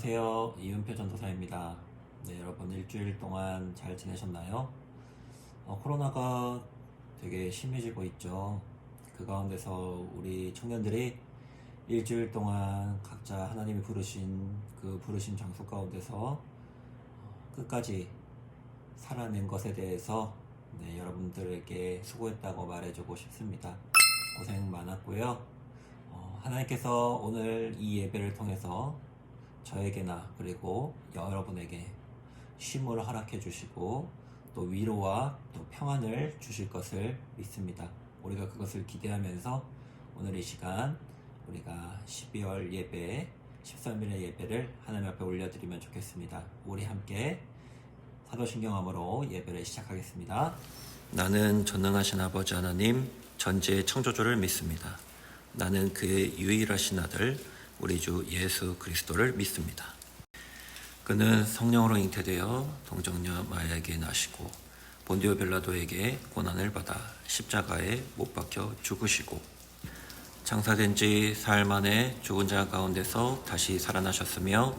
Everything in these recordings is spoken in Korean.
안녕하세요. 이은표 전도사입니다. 네, 여러분 일주일 동안 잘 지내셨나요? 코로나가 되게 심해지고 있죠. 그 가운데서 우리 청년들이 일주일 동안 각자 하나님이 부르신 그 부르신 장소 가운데서 끝까지 살아낸 것에 대해서 여러분들에게 수고했다고 말해주고 싶습니다. 고생 많았고요. 하나님께서 오늘 이 예배를 통해서 저에게나 그리고 여러분에게 쉼을 허락해 주시고 또 위로와 또 평안을 주실 것을 믿습니다. 우리가 그것을 기대하면서 오늘 이 시간 우리가 12월 예배 13일의 예배를 하나님 앞에 올려드리면 좋겠습니다. 우리 함께 사도신경함으로 예배를 시작하겠습니다. 나는 전능하신 아버지 하나님 전지의 창조주를 믿습니다. 나는 그의 유일하신 아들 우리 주 예수 그리스도를 믿습니다. 그는 성령으로 잉태되어 동정녀 마리아에게 나시고 본디오 빌라도에게 고난을 받아 십자가에 못 박혀 죽으시고 장사된 지 사흘 만에 죽은 자 가운데서 다시 살아나셨으며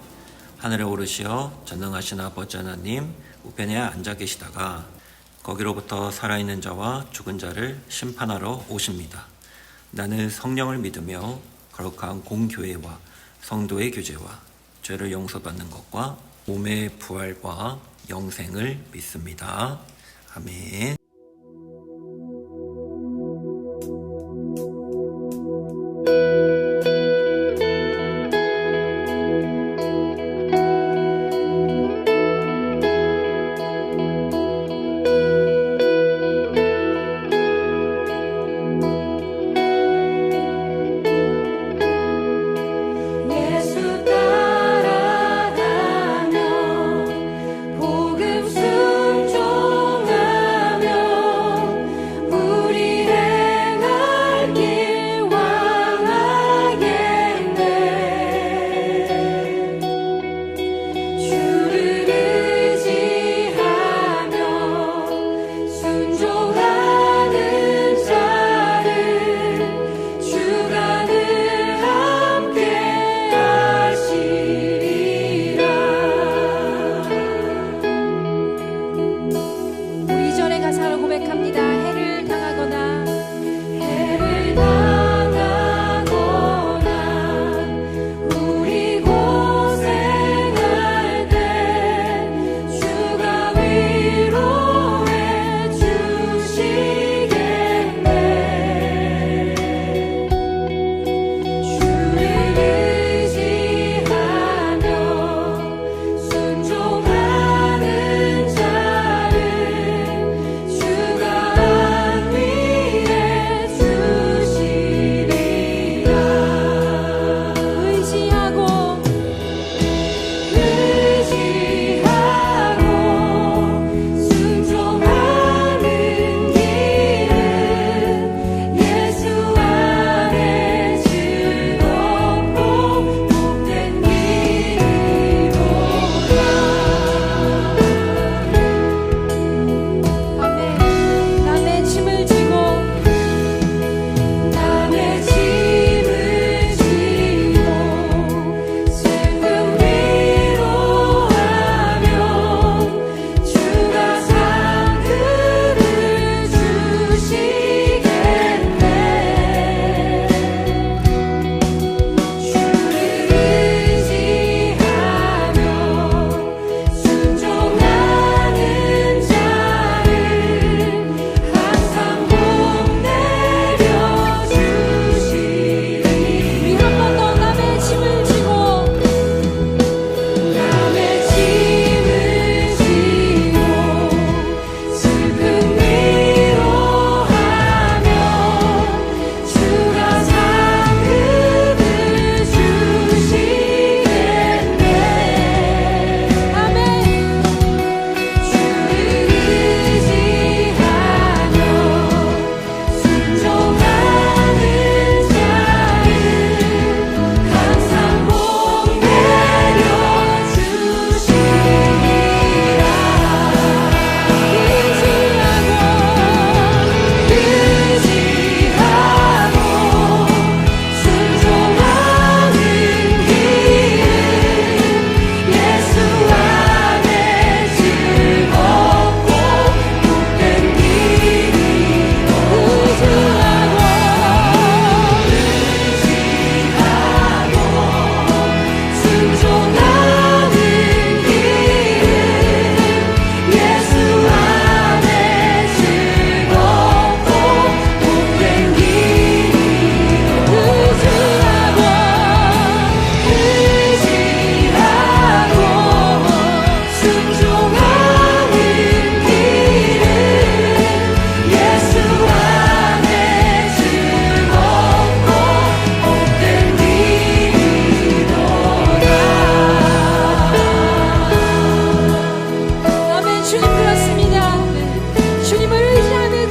하늘에 오르시어 전능하신 아버지 하나님 우편에 앉아 계시다가 거기로부터 살아있는 자와 죽은 자를 심판하러 오십니다. 나는 성령을 믿으며 거룩한 공교회와 성도의 교제와 죄를 용서받는 것과 몸의 부활과 영생을 믿습니다. 아멘. 예수 따라가며 복음 순종하며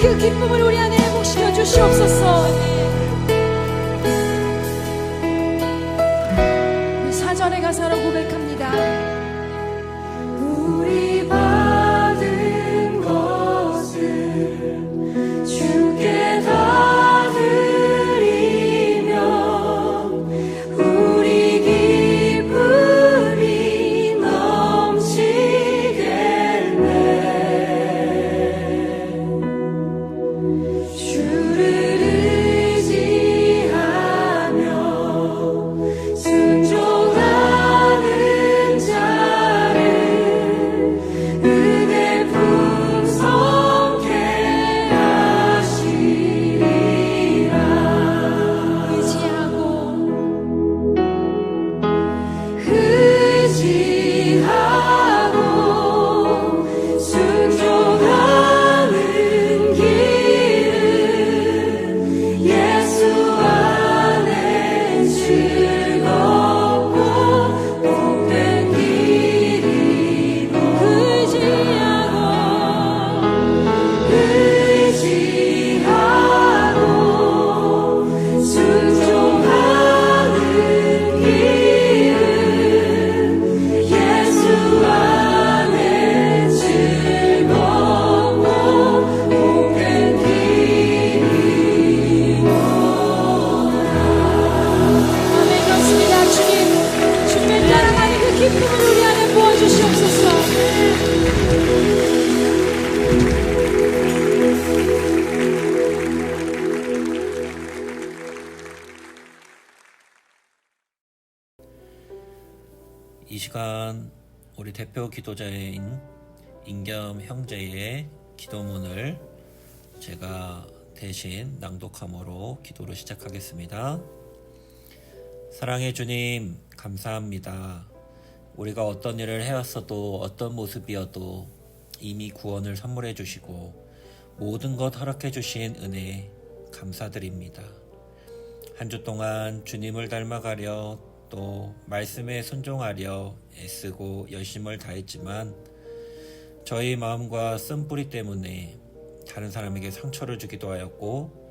그 기쁨을 우리 안에 회복시켜 주시옵소서. 사절의 가사로 고백합니다. 우리 받은 것은 주께 다 드리며 우리 기쁨이 넘치겠네. 주를 의지하며 순종하는 자를 은혜 풍성케 하시리라. 의지하고 순종하는 길은 예수 안에 즐겁고 복된 길이고 의지하고 순종하는 길은 예수 안에 즐겁고 복된 길이로다. 아멘. 그렇습니다. 주님을 따라가는 그 기쁨을 우리 안에 부어주시옵소서. 이 시간 우리 대표 기도자인 인겸 형제의 기도문을 제가 대신 낭독함으로 기도를 시작하겠습니다. 사랑의 주님, 감사합니다. 우리가 어떤 일을 해왔어도 어떤 모습이어도 이미 구원을 선물해 주시고 모든 것 허락해 주신 은혜 감사드립니다. 한 주 동안 주님을 닮아가려 또 말씀에 순종하려 애쓰고 열심을 다했지만 저희 마음과 쓴뿌리 때문에 다른 사람에게 상처를 주기도 하였고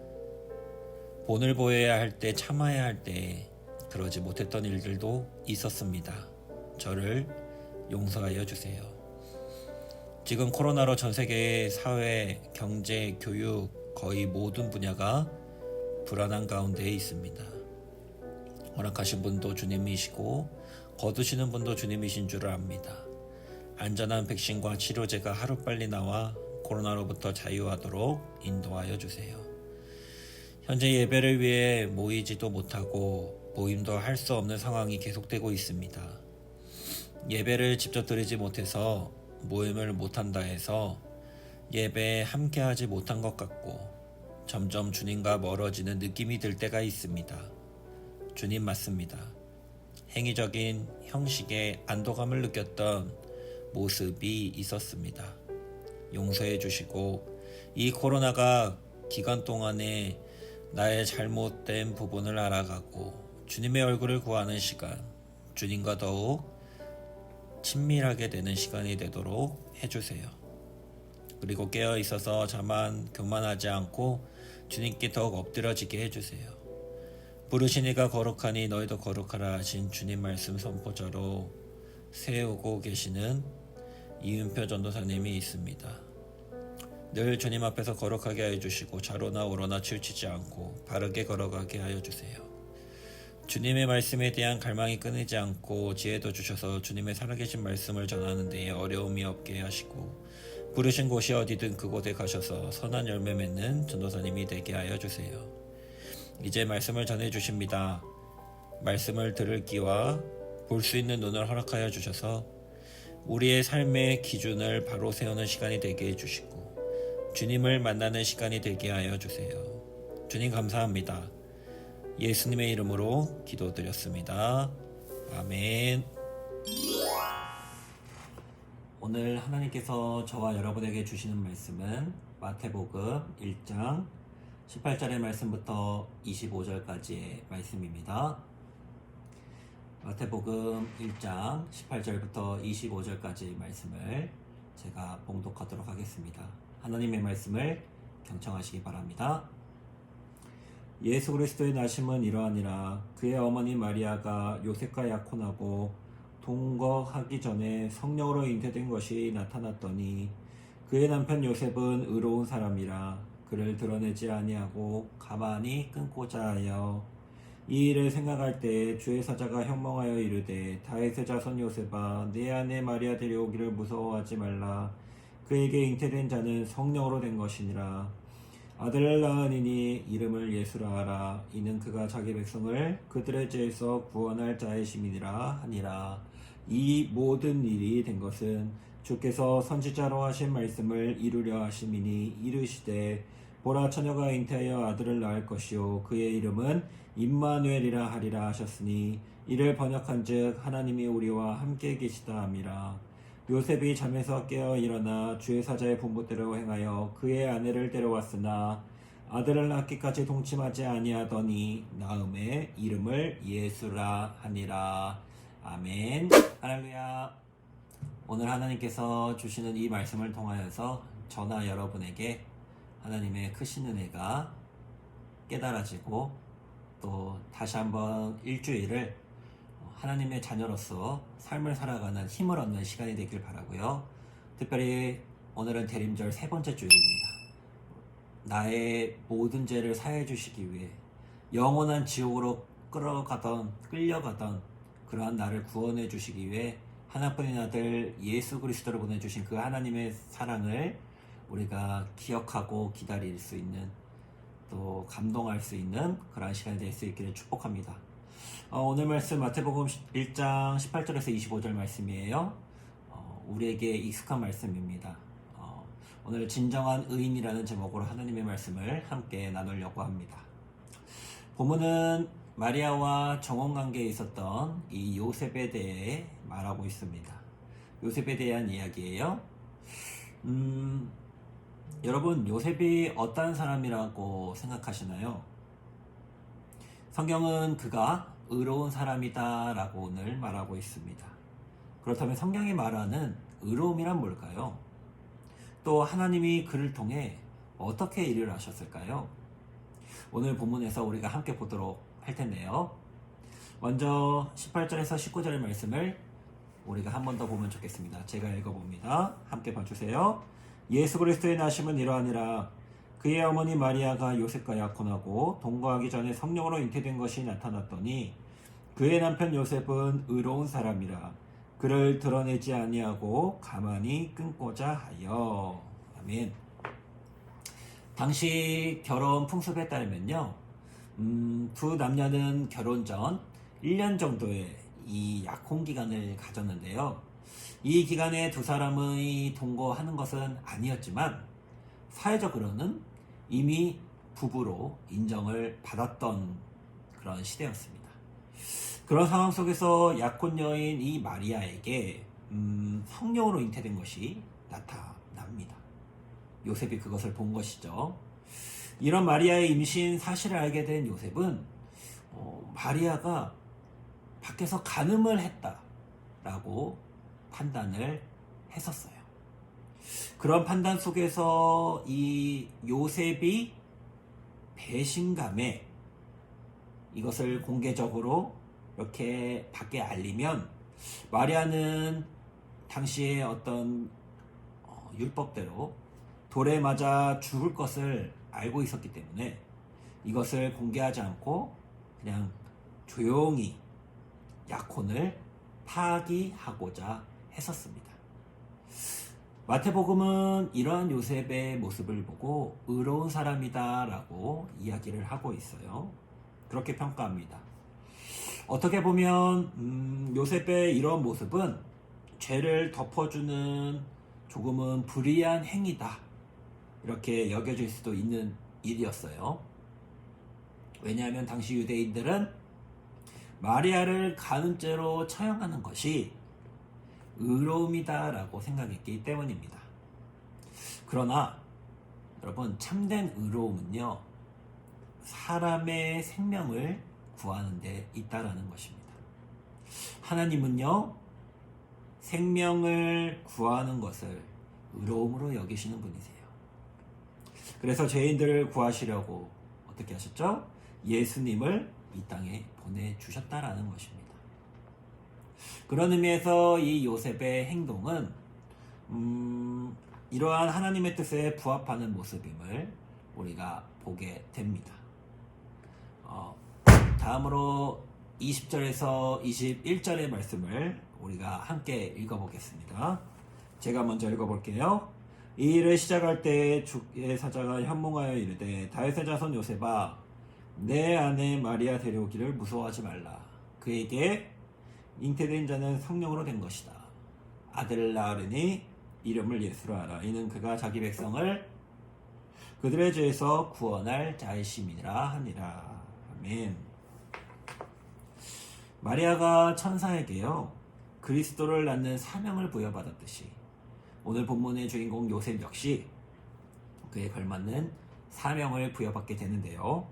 본을 보여야 할 때 참아야 할 때 그러지 못했던 일들도 있었습니다. 저를 용서하여 주세요. 지금 코로나로 전 세계의 사회, 경제, 교육 거의 모든 분야가 불안한 가운데에 있습니다. 허락하신 분도 주님이시고 거두시는 분도 주님이신 줄을 압니다. 안전한 백신과 치료제가 하루빨리 나와 코로나로부터 자유하도록 인도하여 주세요. 현재 예배를 위해 모이지도 못하고 모임도 할 수 없는 상황이 계속되고 있습니다. 예배를 직접 드리지 못해서 모임을 못한다 해서 예배에 함께하지 못한 것 같고 점점 주님과 멀어지는 느낌이 들 때가 있습니다. 주님 맞습니다. 행위적인 형식의 안도감을 느꼈던 모습이 있었습니다. 용서해 주시고 이 코로나가 기간 동안에 나의 잘못된 부분을 알아가고 주님의 얼굴을 구하는 시간, 주님과 더욱 친밀하게 되는 시간이 되도록 해주세요. 그리고 깨어 있어서 교만하지 않고 주님께 더욱 엎드려지게 해주세요. 부르신 이가 거룩하니 너희도 거룩하라 하신 주님 말씀 선포자로 세우고 계시는 이은표 전도사님이 있습니다. 늘 주님 앞에서 거룩하게 하여 주시고 좌로나 우로나 치우치지 않고 바르게 걸어가게 하여 주세요. 주님의 말씀에 대한 갈망이 끊이지 않고 지혜도 주셔서 주님의 살아계신 말씀을 전하는 데에 어려움이 없게 하시고 부르신 곳이 어디든 그곳에 가셔서 선한 열매 맺는 전도사님이 되게 하여 주세요. 이제 말씀을 전해 주십니다. 말씀을 들을 귀와 볼 수 있는 눈을 허락하여 주셔서 우리의 삶의 기준을 바로 세우는 시간이 되게 해주시고 주님을 만나는 시간이 되게 하여 주세요. 주님 감사합니다. 예수님의 이름으로 기도드렸습니다. 아멘. 오늘 하나님께서 저와 여러분에게 주시는 말씀은 마태복음 1장 18절의 말씀부터 25절까지의 말씀입니다. 마태복음 1장 18절부터 25절까지의 말씀을 제가 봉독하도록 하겠습니다. 하나님의 말씀을 경청하시기 바랍니다. 예수 그리스도의 나심은 이러하니라. 그의 어머니 마리아가 요셉과 약혼하고 동거하기 전에 성령으로 잉태된 것이 나타났더니 그의 남편 요셉은 의로운 사람이라 그를 드러내지 아니하고 가만히 끊고자 하여 이 일을 생각할 때 주의 사자가 현몽하여 이르되 다윗의 자손 요셉아 내 아내 마리아 데려오기를 무서워하지 말라. 그에게 잉태된 자는 성령으로 된 것이니라. 아들을 낳으니니 이름을 예수라 하라. 이는 그가 자기 백성을 그들의 죄에서 구원할 자의 심이니라 하니라. 이 모든 일이 된 것은 주께서 선지자로 하신 말씀을 이루려 하심이니 이르시되 보라 처녀가 잉태하여 아들을 낳을 것이요 그의 이름은 임마누엘이라 하리라 하셨으니 이를 번역한즉 하나님이 우리와 함께 계시다 함이라. 요셉이 잠에서 깨어 일어나 주의 사자의 분부대로 행하여 그의 아내를 데려왔으나 아들을 낳기까지 동침하지 아니하더니 나음에 이름을 예수라 하니라. 아멘. 할렐루야. 오늘 하나님께서 주시는 이 말씀을 통하여서 저나 여러분에게 하나님의 크신 은혜가 깨달아지고 또 다시 한번 일주일을 하나님의 자녀로서 삶을 살아가는 힘을 얻는 시간이 되길 바라고요. 특별히 오늘은 대림절 세 번째 주일입니다. 나의 모든 죄를 사해 주시기 위해 영원한 지옥으로 끌려가던 그러한 나를 구원해 주시기 위해 하나뿐인 아들 예수 그리스도를 보내주신 그 하나님의 사랑을 우리가 기억하고 기다릴 수 있는 또 감동할 수 있는 그러한 시간이 될 수 있기를 축복합니다. 오늘 말씀 마태복음 1장 18절에서 25절 말씀이에요. 우리에게 익숙한 말씀입니다. 오늘 진정한 의인이라는 제목으로 하나님의 말씀을 함께 나누려고 합니다. 본문은 마리아와 정혼관계에 있었던 이 요셉에 대해 말하고 있습니다. 요셉에 대한 이야기예요. 여러분, 요셉이 어떤 사람이라고 생각하시나요? 성경은 그가 의로운 사람이다 라고 오늘 말하고 있습니다. 그렇다면 성경이 말하는 의로움이란 뭘까요? 또 하나님이 그를 통해 어떻게 일을 하셨을까요? 오늘 본문에서 우리가 함께 보도록 할 텐데요. 먼저 18절에서 19절의 말씀을 우리가 한 번 더 보면 좋겠습니다. 제가 읽어봅니다. 함께 봐주세요. 예수 그리스도의 나심은 이러하니라. 그의 어머니 마리아가 요셉과 약혼하고 동거하기 전에 성령으로 잉태된 것이 나타났더니 그의 남편 요셉은 의로운 사람이라 그를 드러내지 아니하고 가만히 끊고자 하여. 아멘. 당시 결혼 풍습에 따르면요, 두 남녀는 결혼 전 1년 정도의 이 약혼 기간을 가졌는데요. 이 기간에 두 사람의 동거하는 것은 아니었지만 사회적으로는 이미 부부로 인정을 받았던 그런 시대였습니다. 그런 상황 속에서 약혼 여인 이 마리아에게 성령으로 잉태된 것이 나타납니다. 요셉이 그것을 본 것이죠. 이런 마리아의 임신 사실을 알게 된 요셉은 마리아가 밖에서 간음을 했다라고 판단을 했었어요. 그런 판단 속에서 이 요셉이 배신감에 이것을 공개적으로 이렇게 밖에 알리면 마리아는 당시의 어떤 율법대로 돌에 맞아 죽을 것을 알고 있었기 때문에 이것을 공개하지 않고 그냥 조용히 약혼을 파기하고자 했었습니다. 마태복음은 이러한 요셉의 모습을 보고 의로운 사람이다 라고 이야기를 하고 있어요. 그렇게 평가합니다. 어떻게 보면 요셉의 이런 모습은 죄를 덮어주는 조금은 불의한 행위다 이렇게 여겨질 수도 있는 일이었어요. 왜냐하면 당시 유대인들은 마리아를 간음죄로 처형하는 것이 의로움이다 라고 생각했기 때문입니다. 그러나 여러분, 참된 의로움은요, 사람의 생명을 구하는 데 있다라는 것입니다. 하나님은요, 생명을 구하는 것을 의로움으로 여기시는 분이세요. 그래서 죄인들을 구하시려고 어떻게 하셨죠? 예수님을 이 땅에 보내주셨다라는 것입니다. 그런 의미에서 이 요셉의 행동은 이러한 하나님의 뜻에 부합하는 모습임을 우리가 보게 됩니다. 다음으로 20절에서 21절의 말씀을 우리가 함께 읽어보겠습니다. 제가 먼저 읽어볼게요. 이 일을 시작할 때 주의 사자가 현몽하여 이르되 다윗의 자손 요셉아 내 아내 마리아 데려오기를 무서워하지 말라. 그에게 잉태된 자는 성령으로 된 것이다. 아들을 낳으리니 이름을 예수로 하라. 이는 그가 자기 백성을 그들의 죄에서 구원할 자이심이라 하니라. 아멘. 마리아가 천사에게요 그리스도를 낳는 사명을 부여받았듯이 오늘 본문의 주인공 요셉 역시 그에 걸맞는 사명을 부여받게 되는데요.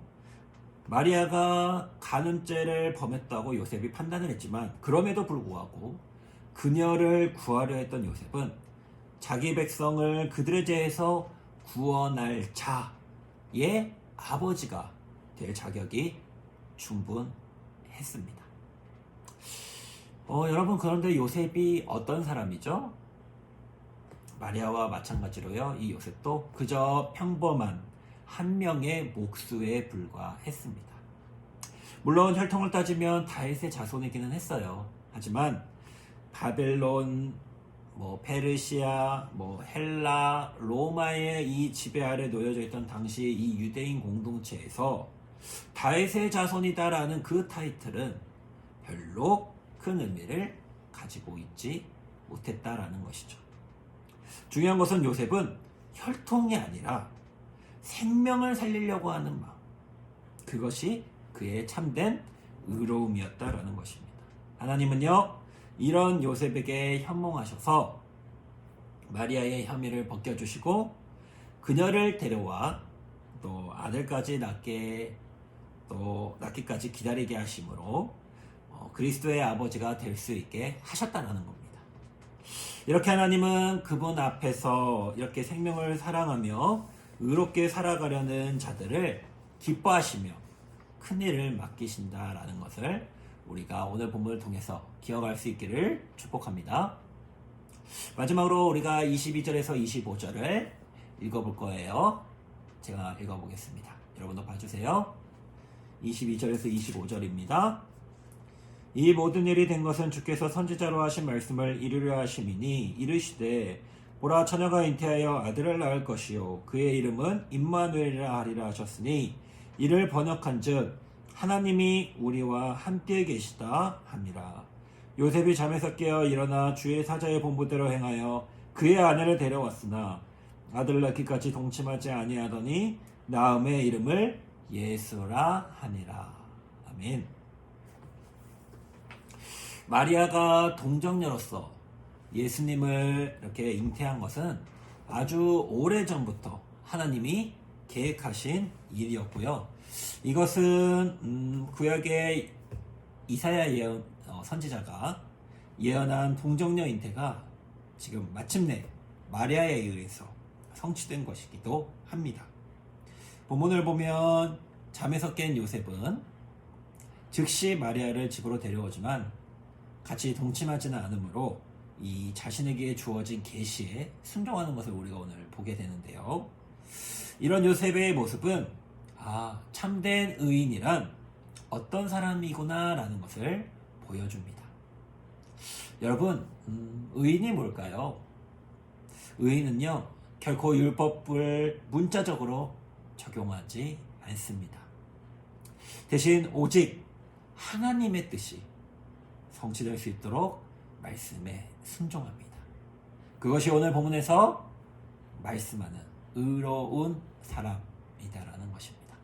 마리아가 간음죄를 범했다고 요셉이 판단을 했지만 그럼에도 불구하고 그녀를 구하려 했던 요셉은 자기 백성을 그들의 죄에서 구원할 자의 아버지가 될 자격이 충분했습니다. 여러분 그런데 요셉이 어떤 사람이죠? 마리아와 마찬가지로요. 이 요셉도 그저 평범한 한 명의 목수에 불과했습니다. 물론 혈통을 따지면 다윗의 자손이기는 했어요. 하지만 바벨론, 페르시아, 헬라, 로마의 이 지배 아래 놓여져 있던 당시의 이 유대인 공동체에서 다윗의 자손이다라는 그 타이틀은 별로 큰 의미를 가지고 있지 못했다라는 것이죠. 중요한 것은 요셉은 혈통이 아니라 생명을 살리려고 하는 마음, 그것이 그의 참된 의로움이었다라는 것입니다. 하나님은요 이런 요셉에게 현몽하셔서 마리아의 혐의를 벗겨주시고 그녀를 데려와 또 아들까지 낳기까지 기다리게 하심으로 그리스도의 아버지가 될 수 있게 하셨다는 겁니다. 이렇게 하나님은 그분 앞에서 이렇게 생명을 사랑하며 의롭게 살아가려는 자들을 기뻐하시며 큰 일을 맡기신다라는 것을 우리가 오늘 본문을 통해서 기억할 수 있기를 축복합니다. 마지막으로 우리가 22절에서 25절을 읽어볼 거예요. 제가 읽어보겠습니다. 여러분도 봐주세요. 22절에서 25절입니다. 이 모든 일이 된 것은 주께서 선지자로 하신 말씀을 이루려 하심이니 이르시되 보라 처녀가 잉태하여 아들을 낳을 것이요 그의 이름은 임마누엘이라 하리라 하셨으니 이를 번역한즉 하나님이 우리와 함께 계시다 함이라. 요셉이 잠에서 깨어 일어나 주의 사자의 본부대로 행하여 그의 아내를 데려왔으나 아들을 낳기까지 동침하지 아니하더니 낳음의 이름을 예수라 하니라. 아멘. 마리아가 동정녀로서 예수님을 이렇게 잉태한 것은 아주 오래전부터 하나님이 계획하신 일이었고요. 이것은 구약의 이사야 선지자가 예언한 동정녀 잉태가 지금 마침내 마리아에 의해서 성취된 것이기도 합니다. 본문을 보면 잠에서 깬 요셉은 즉시 마리아를 집으로 데려오지만 같이 동침하지는 않으므로 이 자신에게 주어진 계시에 순종하는 것을 우리가 오늘 보게 되는데요. 이런 요셉의 모습은 참된 의인이란 어떤 사람이구나 라는 것을 보여줍니다. 여러분, 의인이 뭘까요? 의인은요 결코 율법을 문자적으로 적용하지 않습니다. 대신 오직 하나님의 뜻이 성취될 수 있도록 말씀에 순종합니다. 그것이 오늘 본문에서 말씀하는 의로운 사람이다라는 것입니다.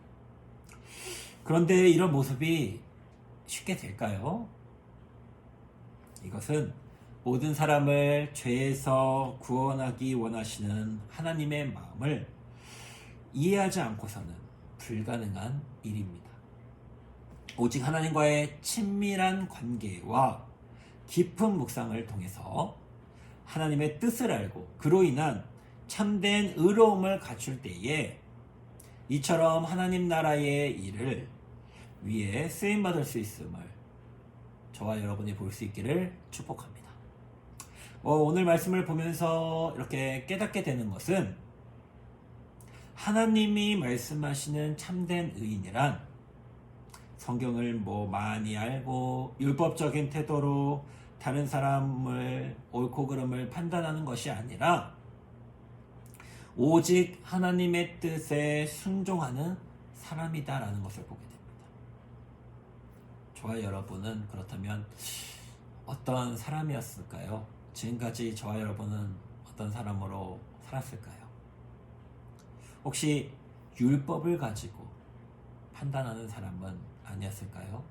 그런데 이런 모습이 쉽게 될까요? 이것은 모든 사람을 죄에서 구원하기 원하시는 하나님의 마음을 이해하지 않고서는 불가능한 일입니다. 오직 하나님과의 친밀한 관계와 깊은 묵상을 통해서 하나님의 뜻을 알고 그로 인한 참된 의로움을 갖출 때에 이처럼 하나님 나라의 일을 위해 쓰임받을 수 있음을 저와 여러분이 볼 수 있기를 축복합니다. 오늘 말씀을 보면서 이렇게 깨닫게 되는 것은 하나님이 말씀하시는 참된 의인이란 성경을 많이 알고 율법적인 태도로 다른 사람을 옳고 그름을 판단하는 것이 아니라 오직 하나님의 뜻에 순종하는 사람이다라는 것을 보게 됩니다. 저와 여러분은 그렇다면 어떤 사람이었을까요? 지금까지 저와 여러분은 어떤 사람으로 살았을까요? 혹시 율법을 가지고 판단하는 사람은 아니었을까요?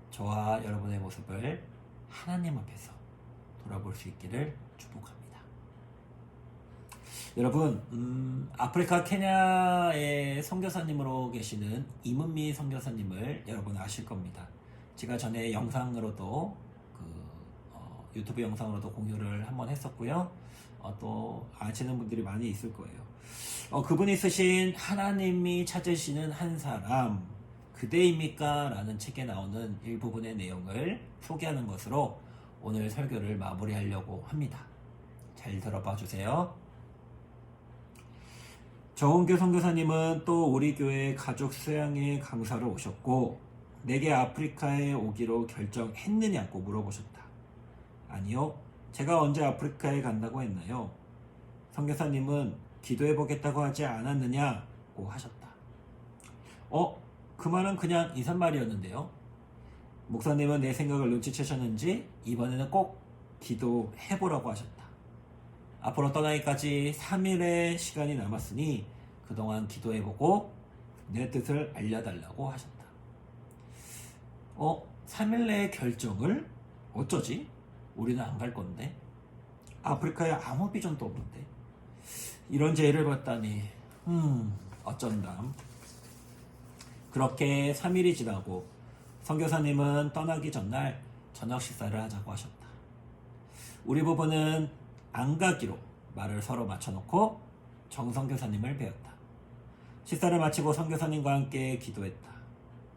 저와 여러분의 모습을 하나님 앞에서 돌아볼 수 있기를 축복합니다. 여러분, 아프리카 케냐의 선교사님으로 계시는 이문미 선교사님을 여러분 아실 겁니다. 제가 전에 영상으로도 유튜브 영상으로도 공유를 한번 했었고요. 또 아시는 분들이 많이 있을 거예요. 그분이 쓰신 하나님이 찾으시는 한 사람 그대입니까? 라는 책에 나오는 일부분의 내용을 소개하는 것으로 오늘 설교를 마무리하려고 합니다. 잘 들어봐 주세요. 정은교 선교사님은 또 우리 교회 가족 수양회 강사로 오셨고 내게 아프리카에 오기로 결정했느냐고 물어보셨다. 아니요. 제가 언제 아프리카에 간다고 했나요? 선교사님은 기도해보겠다고 하지 않았느냐고 하셨다. 그 말은 그냥 인사말이었는데요. 목사님은 내 생각을 눈치채셨는지 이번에는 꼭 기도해보라고 하셨다. 앞으로 떠나기까지 3일의 시간이 남았으니 그동안 기도해보고 내 뜻을 알려달라고 하셨다. 3일 내의 결정을? 어쩌지? 우리는 안 갈 건데. 아프리카에 아무 비전도 없는데. 이런 제의를 받다니 어쩐담. 그렇게 3일이 지나고 선교사님은 떠나기 전날 저녁 식사를 하자고 하셨다. 우리 부부는 안 가기로 말을 서로 맞춰놓고 정선교사님을 배웠다. 식사를 마치고 선교사님과 함께 기도했다.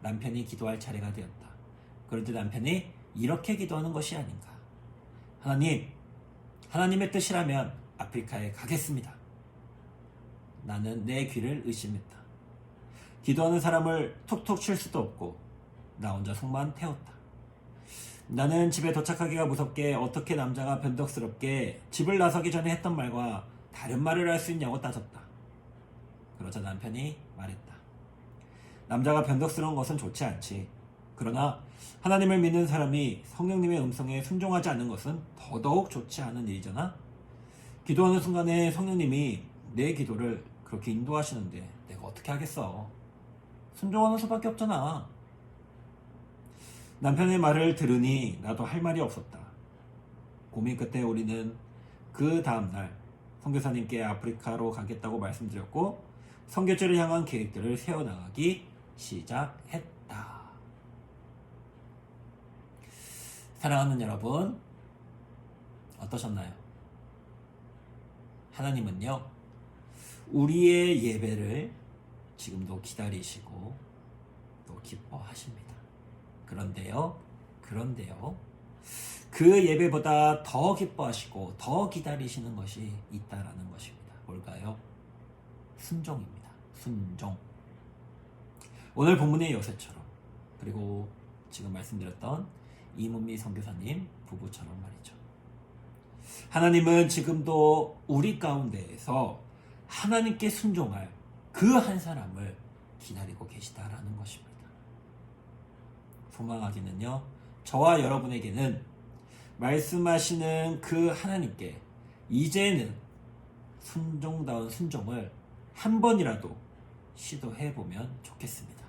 남편이 기도할 차례가 되었다. 그런데 남편이 이렇게 기도하는 것이 아닌가. 하나님, 하나님의 뜻이라면 아프리카에 가겠습니다. 나는 내 귀를 의심했다. 기도하는 사람을 툭툭 칠 수도 없고 나 혼자 속만 태웠다. 나는 집에 도착하기가 무섭게 어떻게 남자가 변덕스럽게 집을 나서기 전에 했던 말과 다른 말을 할 수 있냐고 따졌다. 그러자 남편이 말했다. 남자가 변덕스러운 것은 좋지 않지. 그러나 하나님을 믿는 사람이 성령님의 음성에 순종하지 않는 것은 더더욱 좋지 않은 일이잖아. 기도하는 순간에 성령님이 내 기도를 그렇게 인도하시는데 내가 어떻게 하겠어. 순종하는 수밖에 없잖아. 남편의 말을 들으니 나도 할 말이 없었다. 고민 끝에 우리는 그 다음날 선교사님께 아프리카로 가겠다고 말씀드렸고 선교지를 향한 계획들을 세워나가기 시작했다. 사랑하는 여러분, 어떠셨나요? 하나님은요, 우리의 예배를 지금도 기다리시고 또 기뻐하십니다. 그런데요, 그 예배보다 더 기뻐하시고 더 기다리시는 것이 있다라는 것입니다. 뭘까요? 순종입니다. 순종. 오늘 본문의 요셉처럼, 그리고 지금 말씀드렸던 이문미 선교사님 부부처럼 말이죠. 하나님은 지금도 우리 가운데에서 하나님께 순종할 그 한 사람을 기다리고 계시다라는 것입니다. 소망하기는요, 저와 여러분에게는 말씀하시는 그 하나님께 이제는 순종다운 순종을 한 번이라도 시도해보면 좋겠습니다.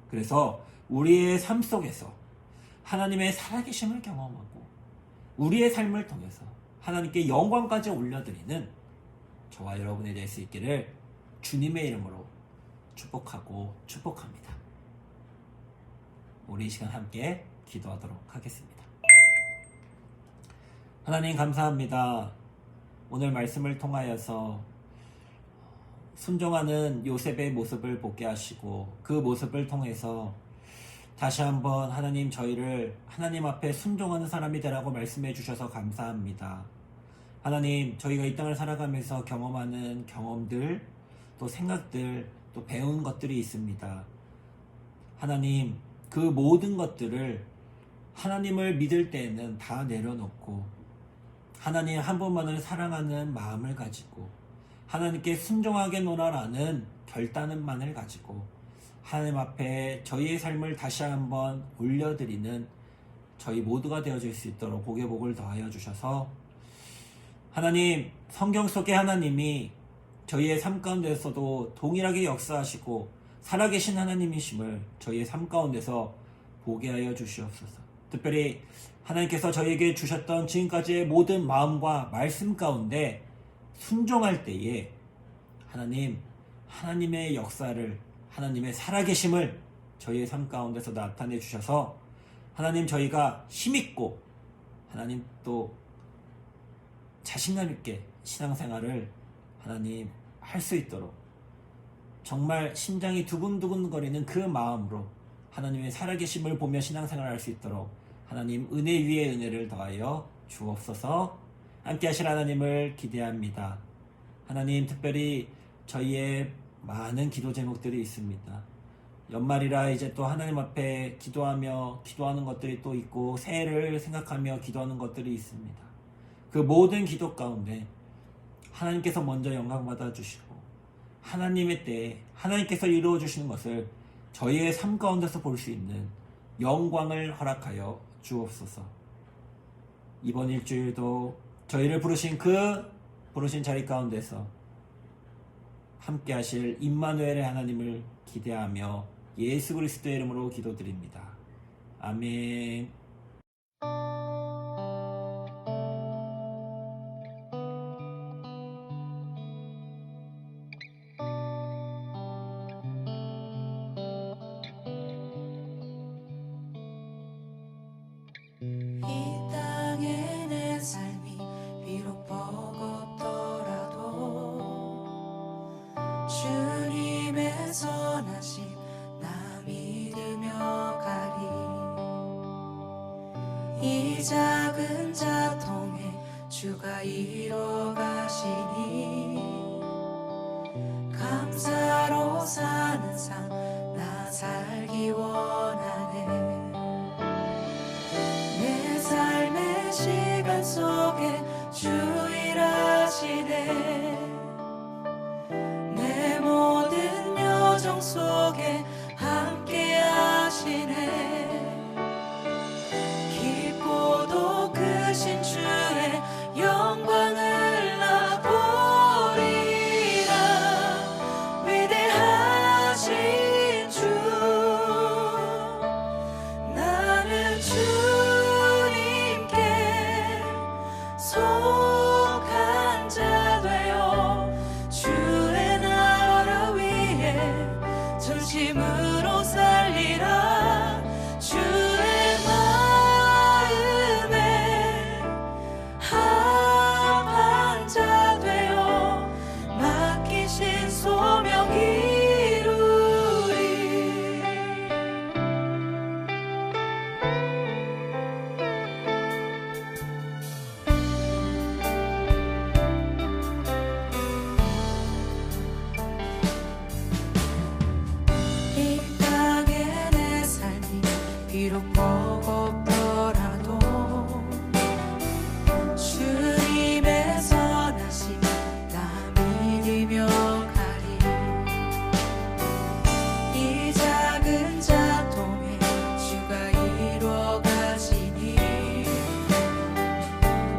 그래서 우리의 삶 속에서 하나님의 살아계심을 경험하고 우리의 삶을 통해서 하나님께 영광까지 올려드리는 저와 여러분이 될 수 있기를 주님의 이름으로 축복하고 축복합니다. 우리 이 시간 함께 기도하도록 하겠습니다. 하나님 감사합니다. 오늘 말씀을 통하여서 순종하는 요셉의 모습을 보게 하시고 그 모습을 통해서 다시 한번 하나님 저희를 하나님 앞에 순종하는 사람이 되라고 말씀해 주셔서 감사합니다. 하나님 저희가 이 땅을 살아가면서 경험하는 경험들 또 생각들 또 배운 것들이 있습니다. 하나님 그 모든 것들을 하나님을 믿을 때에는 다 내려놓고 하나님 한 분만을 사랑하는 마음을 가지고 하나님께 순종하겠노라라는 결단만을 가지고 하나님 앞에 저희의 삶을 다시 한번 올려드리는 저희 모두가 되어질 수 있도록 복의 복을 더하여 주셔서 하나님 성경 속에 하나님이 저희의 삶 가운데서도 동일하게 역사하시고 살아계신 하나님이심을 저희의 삶 가운데서 보게 하여 주시옵소서. 특별히 하나님께서 저희에게 주셨던 지금까지의 모든 마음과 말씀 가운데 순종할 때에 하나님의 역사를 하나님의 살아계심을 저희의 삶 가운데서 나타내 주셔서 하나님 저희가 힘있고 하나님 또 자신감 있게 신앙생활을 하나님 할 수 있도록 정말 심장이 두근두근 거리는 그 마음으로 하나님의 살아계심을 보며 신앙생활을 할 수 있도록 하나님 은혜 위에 은혜를 더하여 주옵소서. 함께 하실 하나님을 기대합니다. 하나님 특별히 저희의 많은 기도 제목들이 있습니다. 연말이라 이제 또 하나님 앞에 기도하는 것들이 또 있고 새해를 생각하며 기도하는 것들이 있습니다. 그 모든 기도 가운데 하나님께서 먼저 영광 받아주시고 하나님의 때에 하나님께서 이루어 주시는 것을 저희의 삶 가운데서 볼 수 있는 영광을 허락하여 주옵소서. 이번 일주일도 저희를 부르신 자리 가운데서 함께 하실 임마누엘의 하나님을 기대하며 예수 그리스도의 이름으로 기도드립니다. 아멘. 이 땅의 내 삶이 비록 버겁더라도 주님의 선하심 나 믿으며 가리. 이 작은 자통에 주가 이뤄 가시니 감사로 사는 삶 나 살기 원하네. 내 삶의 시간 속에 주 일하시네. 내 모든 여정 속에 함께 하시네. 깊고도 크신 주의 영광을 나 보리라. 위대하신 주 나는 주님께 속한 자 되어 주의 나라 위에 전심으로 살리라. 주의 마음에 합한 자 되어 맡기신 소명 이루리. 이 땅의 내 삶이 비록 버겁더라도 주님의 선하심 나 믿으며 가리. 이 작은 자통에 주가 이루어 가시니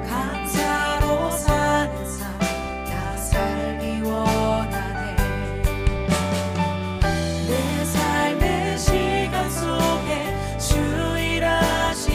감사로 사는 삶 나 살기 원하네. 내 삶의 시간 속에 주 일하시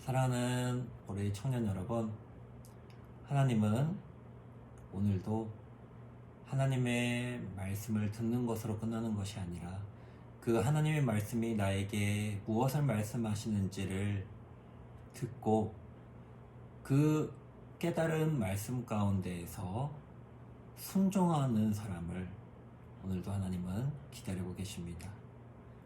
사랑하는 우리 청년 여러분, 하나님은 오늘도 하나님의 말씀을 듣는 것으로 끝나는 것이 아니라 그 하나님의 말씀이 나에게 무엇을 말씀하시는지를 듣고 그 깨달은 말씀 가운데에서 순종하는 사람을 오늘도 하나님은 기다리고 계십니다.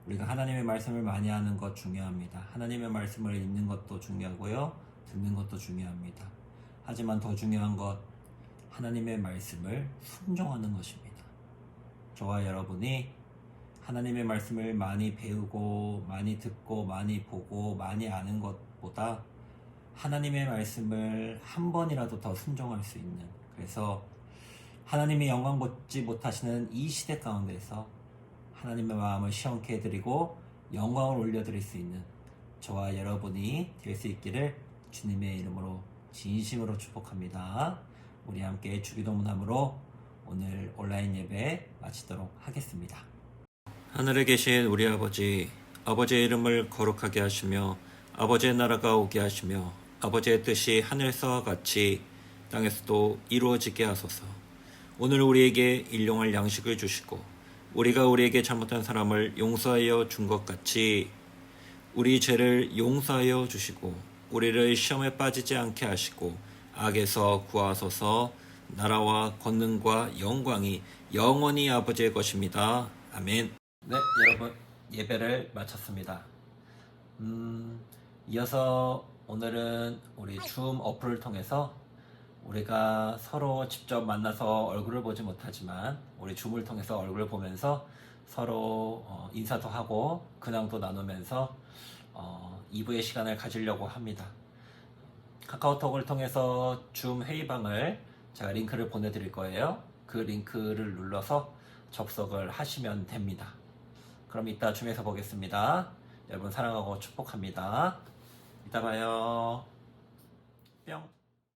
우리가 하나님의 말씀을 많이 하는 것 중요합니다. 하나님의 말씀을 읽는 것도 중요하고요, 듣는 것도 중요합니다. 하지만 더 중요한 것, 하나님의 말씀을 순종하는 것입니다. 저와 여러분이 하나님의 말씀을 많이 배우고 많이 듣고 많이 보고 많이 아는 것보다 하나님의 말씀을 한 번이라도 더 순종할 수 있는, 그래서 하나님이 영광 받지 못하시는 이 시대 가운데서 하나님의 마음을 시원케 해드리고 영광을 올려드릴 수 있는 저와 여러분이 될 수 있기를 주님의 이름으로 진심으로 축복합니다. 우리 함께 주기도문함으로 오늘 온라인 예배 마치도록 하겠습니다. 하늘에 계신 우리 아버지, 아버지의 이름을 거룩하게 하시며 아버지의 나라가 오게 하시며 아버지의 뜻이 하늘에서와 같이 땅에서도 이루어지게 하소서. 오늘 우리에게 일용할 양식을 주시고 우리가 우리에게 잘못한 사람을 용서하여 준 것 같이 우리 죄를 용서하여 주시고 우리를 시험에 빠지지 않게 하시고 악에서 구하소서. 나라와 권능과 영광이 영원히 아버지의 것입니다. 아멘. 네, 여러분 예배를 마쳤습니다. 이어서 오늘은 우리 줌 어플을 통해서 우리가 서로 직접 만나서 얼굴을 보지 못하지만 우리 줌을 통해서 얼굴을 보면서 서로 인사도 하고 근황도 나누면서 2부의 시간을 가지려고 합니다. 카카오톡을 통해서 줌 회의방을 제가 링크를 보내드릴 거예요. 그 링크를 눌러서 접속을 하시면 됩니다. 그럼 이따 줌에서 보겠습니다. 여러분 사랑하고 축복합니다. 이따 봐요. 뿅.